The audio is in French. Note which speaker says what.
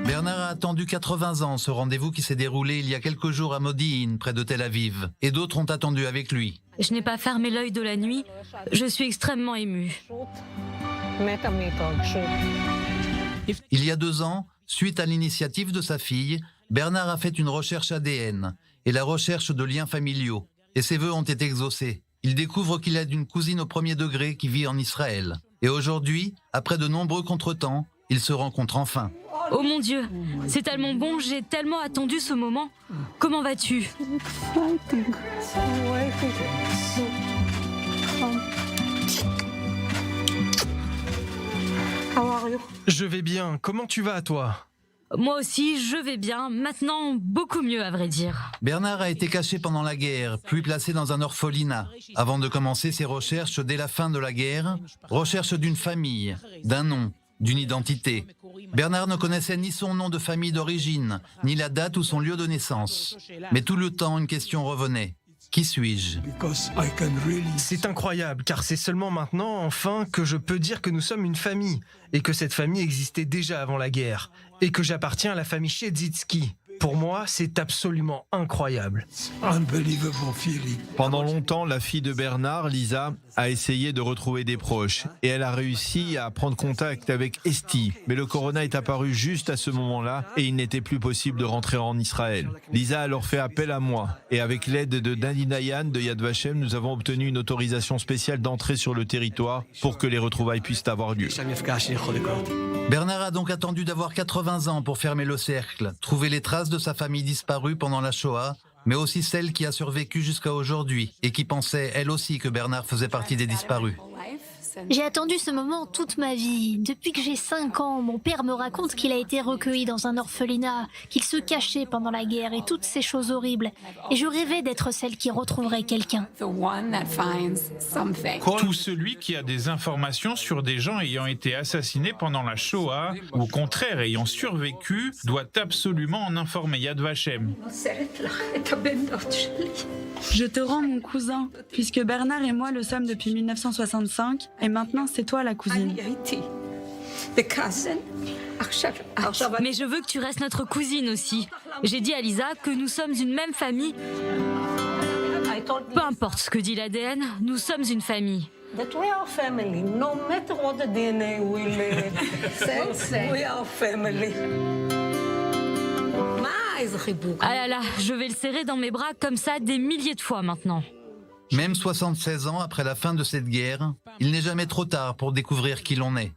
Speaker 1: Bernard a attendu 80 ans ce rendez-vous qui s'est déroulé il y a quelques jours à Modi'in, près de Tel Aviv. Et d'autres ont attendu avec lui.
Speaker 2: Je n'ai pas fermé l'œil de la nuit. Je suis extrêmement émue.
Speaker 1: Il y a 2 ans, suite à l'initiative de sa fille, Bernard a fait une recherche ADN et la recherche de liens familiaux. Et ses vœux ont été exaucés. Il découvre qu'il a une cousine au 1er degré qui vit en Israël. Et aujourd'hui, après de nombreux contretemps, ils se rencontrent enfin.
Speaker 2: Oh mon Dieu, c'est tellement bon, j'ai tellement attendu ce moment. Comment vas-tu?
Speaker 3: Je vais bien, comment tu vas toi?
Speaker 2: Moi aussi, je vais bien, maintenant beaucoup mieux à vrai dire.
Speaker 1: Bernard a été caché pendant la guerre, puis placé dans un orphelinat, avant de commencer ses recherches dès la fin de la guerre, recherche d'une famille, d'un nom, d'une identité. Bernard ne connaissait ni son nom de famille d'origine, ni la date ou son lieu de naissance. Mais tout le temps, une question revenait. Qui suis-je?
Speaker 3: C'est incroyable, car c'est seulement maintenant, enfin, que je peux dire que nous sommes une famille, et que cette famille existait déjà avant la guerre, et que j'appartiens à la famille Chedzitsky. Pour moi, c'est absolument incroyable.
Speaker 4: Pendant longtemps, la fille de Bernard, Lisa, a essayé de retrouver des proches et elle a réussi à prendre contact avec Esti. Mais le corona est apparu juste à ce moment-là et il n'était plus possible de rentrer en Israël. Lisa a alors fait appel à moi et avec l'aide de Dani Dayan de Yad Vashem, nous avons obtenu une autorisation spéciale d'entrée sur le territoire pour que les retrouvailles puissent avoir lieu.
Speaker 1: Bernard a donc attendu d'avoir 80 ans pour fermer le cercle, trouver les traces de sa famille disparue pendant la Shoah, mais aussi celle qui a survécu jusqu'à aujourd'hui et qui pensait elle aussi que Bernard faisait partie des disparus.
Speaker 5: J'ai attendu ce moment toute ma vie. Depuis que j'ai 5 ans, mon père me raconte qu'il a été recueilli dans un orphelinat, qu'il se cachait pendant la guerre et toutes ces choses horribles. Et je rêvais d'être celle qui retrouverait quelqu'un.
Speaker 6: Tout celui qui a des informations sur des gens ayant été assassinés pendant la Shoah, ou au contraire ayant survécu, doit absolument en informer Yad Vashem.
Speaker 7: Je te rends mon cousin, puisque Bernard et moi le sommes depuis 1965, et maintenant c'est toi la cousine.
Speaker 2: Mais je veux que tu restes notre cousine aussi. J'ai dit à Lisa que nous sommes une même famille. Peu importe ce que dit l'ADN, nous sommes une famille. Ah là là, je vais le serrer dans mes bras comme ça des milliers de fois maintenant.
Speaker 1: Même 76 ans après la fin de cette guerre, il n'est jamais trop tard pour découvrir qui l'on est.